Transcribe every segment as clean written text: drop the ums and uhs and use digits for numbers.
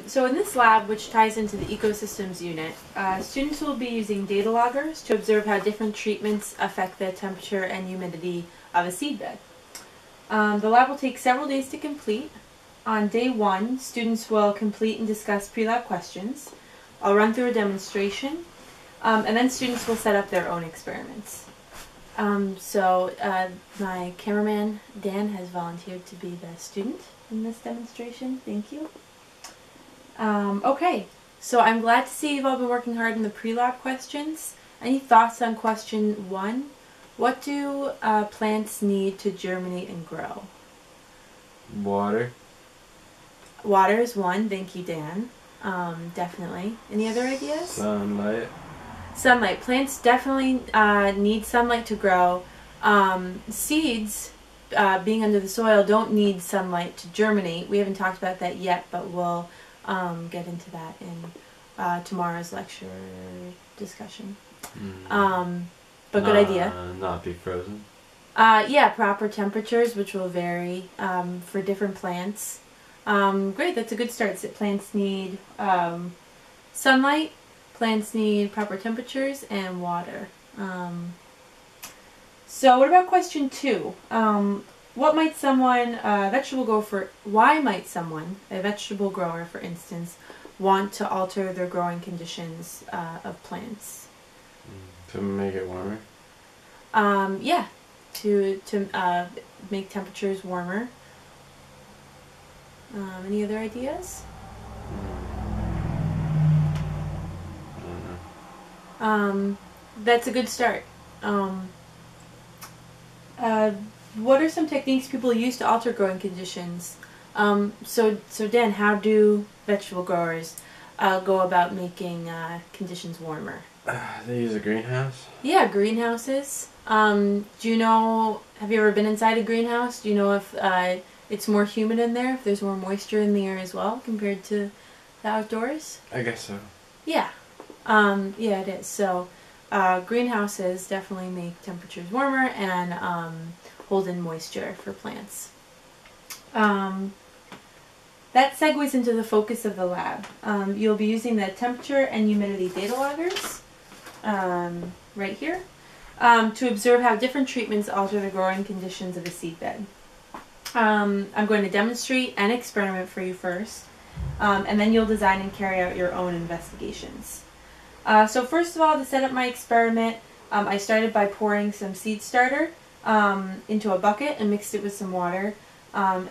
So in this lab, which ties into the ecosystems unit, students will be using data loggers to observe how different treatments affect the temperature and humidity of a seedbed. The lab will take several days to complete. On day 1, students will complete and discuss pre-lab questions. I'll run through a demonstration, and then students will set up their own experiments. My cameraman, Dan, has volunteered to be the student in this demonstration. Thank you. Okay, so I'm glad to see you've all been working hard on the pre-lab questions. Any thoughts on question 1? What do plants need to germinate and grow? Water. Water is one. Thank you, Dan. Definitely. Any other ideas? Sunlight. Sunlight. Plants definitely need sunlight to grow. Seeds, being under the soil, don't need sunlight to germinate. We haven't talked about that yet, but we'll get into that in tomorrow's lecture discussion. But good idea. Not be frozen. Yeah, proper temperatures, which will vary for different plants. Great, that's a good start. So plants need sunlight, plants need proper temperatures, and water. So what about question 2? What might someone, why might someone, a vegetable grower for instance, want to alter their growing conditions of plants? To make it warmer? Yeah, to make temperatures warmer. Any other ideas? I don't know. That's a good start. What are some techniques people use to alter growing conditions? So Dan, how do vegetable growers go about making conditions warmer? They use a greenhouse? Yeah, greenhouses. Do you know, have you ever been inside a greenhouse? Do you know if it's more humid in there, if there's more moisture in the air as well compared to the outdoors? I guess so. Yeah. Yeah, it is. So greenhouses definitely make temperatures warmer and hold in moisture for plants. That segues into the focus of the lab. You'll be using the temperature and humidity data loggers right here to observe how different treatments alter the growing conditions of a seedbed. I'm going to demonstrate and experiment for you first, and then you'll design and carry out your own investigations. So first of all, to set up my experiment, I started by pouring some seed starter into a bucket and mixed it with some water,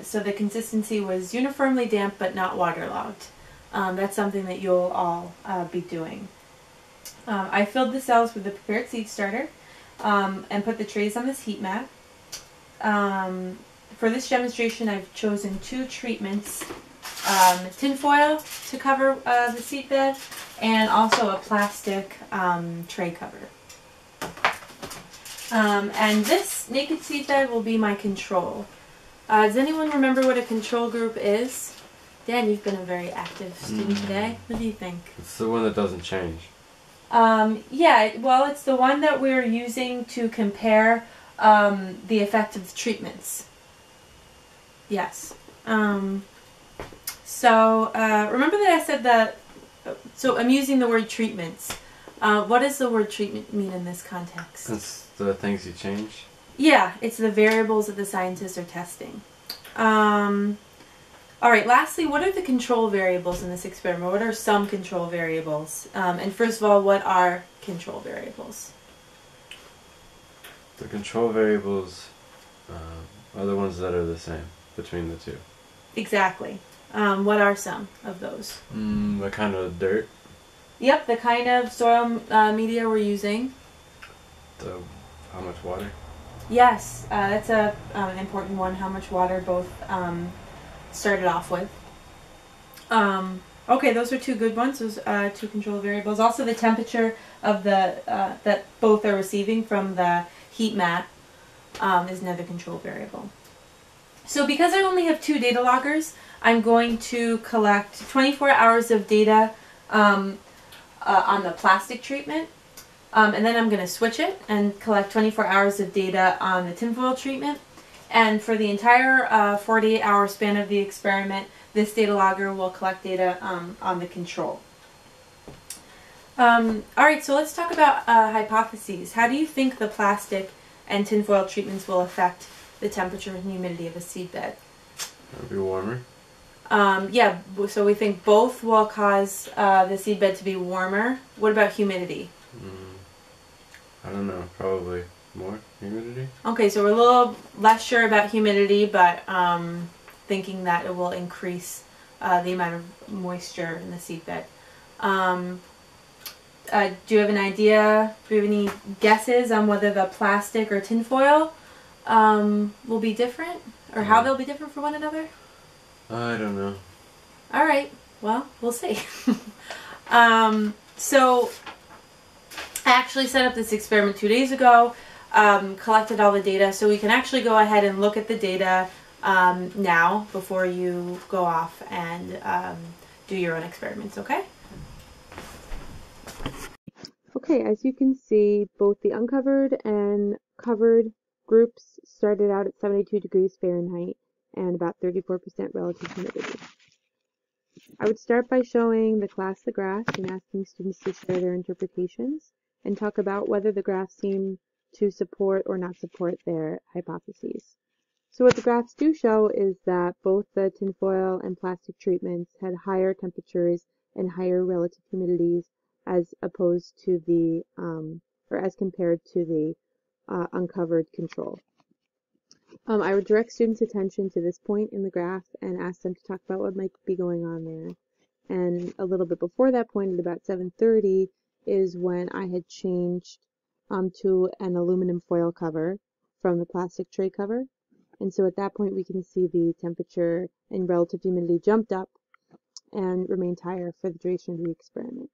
so the consistency was uniformly damp but not waterlogged. That's something that you'll all be doing. I filled the cells with the prepared seed starter and put the trays on this heat mat. For this demonstration, I've chosen 2 treatments, tin foil to cover the seed bed, and also a plastic tray cover. And this naked seed bed will be my control. Does anyone remember what a control group is? Dan, you've been a very active student today. What do you think? It's the one that doesn't change. Yeah, well, it's the one that we're using to compare the effect of the treatments. Yes. Remember that I said that, so I'm using the word treatments. What does the word treatment mean in this context? It's the things you change? Yeah, it's the variables that the scientists are testing. Alright, lastly, what are the control variables in this experiment? What are some control variables? And first of all, what are control variables? The control variables are the ones that are the same between the 2. Exactly. What are some of those? The kind of dirt. Yep, the kind of soil media we're using. How much water? Yes, that's an important one, how much water both started off with. Okay, those are 2 good ones, those 2 control variables. Also the temperature of the that both are receiving from the heat mat is another control variable. So because I only have 2 data loggers, I'm going to collect 24 hours of data on the plastic treatment, and then I'm going to switch it and collect 24 hours of data on the tinfoil treatment. And for the entire 48-hour span of the experiment, this data logger will collect data on the control. Alright, so let's talk about hypotheses. How do you think the plastic and tinfoil treatments will affect the temperature and humidity of a seedbed? It'll be warmer. Yeah, so we think both will cause the seedbed to be warmer. What about humidity? I don't know, probably more humidity? Okay, so we're a little less sure about humidity, but thinking that it will increase the amount of moisture in the seedbed. Do you have an idea, do you have any guesses on whether the plastic or tinfoil will be different? Or how they'll be different from one another? I don't know. Alright, well, we'll see. So, I actually set up this experiment 2 days ago, collected all the data, so we can actually go ahead and look at the data now before you go off and do your own experiments, okay? Okay, as you can see, both the uncovered and covered groups started out at 72 degrees Fahrenheit and about 34% relative humidity. I would start by showing the class the graph and asking students to share their interpretations and talk about whether the graphs seem to support or not support their hypotheses. So what the graphs do show is that both the tinfoil and plastic treatments had higher temperatures and higher relative humidities as opposed to the, or as compared to the uncovered control. I would direct students' attention to this point in the graph and ask them to talk about what might be going on there. And a little bit before that point, at about 7:30, is when I had changed to an aluminum foil cover from the plastic tray cover. And so at that point, we can see the temperature and relative humidity jumped up and remained higher for the duration of the experiment.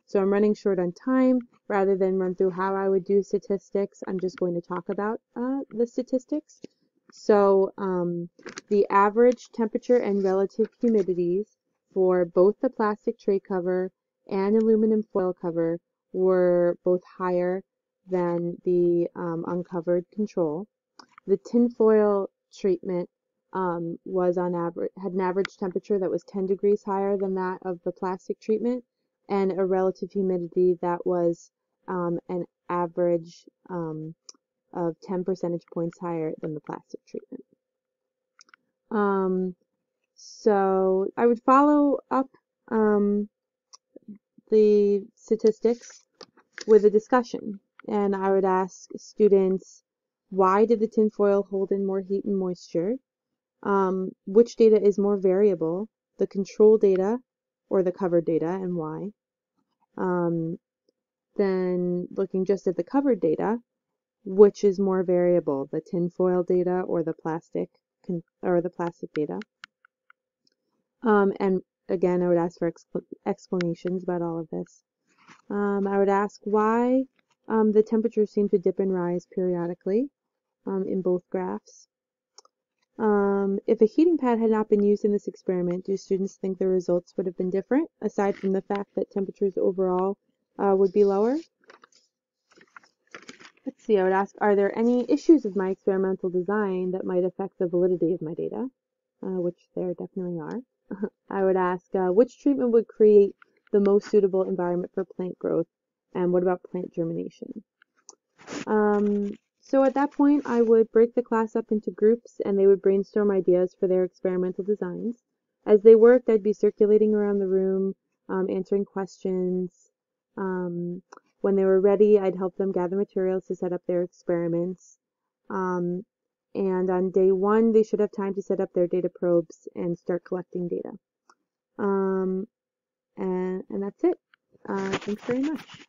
So I'm running short on time. Rather than run through how I would do statistics, I'm just going to talk about the statistics. So the average temperature and relative humidities for both the plastic tray cover and aluminum foil cover were both higher than the uncovered control. The tinfoil treatment was on average, had an average temperature that was 10 degrees higher than that of the plastic treatment, and a relative humidity that was an average of 10 percentage points higher than the plastic treatment. So I would follow up the statistics with a discussion, and I would ask students, why did the tinfoil hold in more heat and moisture? Which data is more variable, the control data or the covered data, and why? Then looking just at the covered data, which is more variable, the tinfoil data or the plastic data? And again, I would ask for explanations about all of this. I would ask why the temperatures seem to dip and rise periodically in both graphs. If a heating pad had not been used in this experiment, do students think the results would have been different, aside from the fact that temperatures overall would be lower? Let's see, I would ask, are there any issues with my experimental design that might affect the validity of my data? Which there definitely are. I would ask, which treatment would create the most suitable environment for plant growth, and what about plant germination? So at that point, I would break the class up into groups, and they would brainstorm ideas for their experimental designs. As they worked, I'd be circulating around the room, answering questions. When they were ready, I'd help them gather materials to set up their experiments. And on day 1, they should have time to set up their data probes and start collecting data. And that's it. Thanks very much.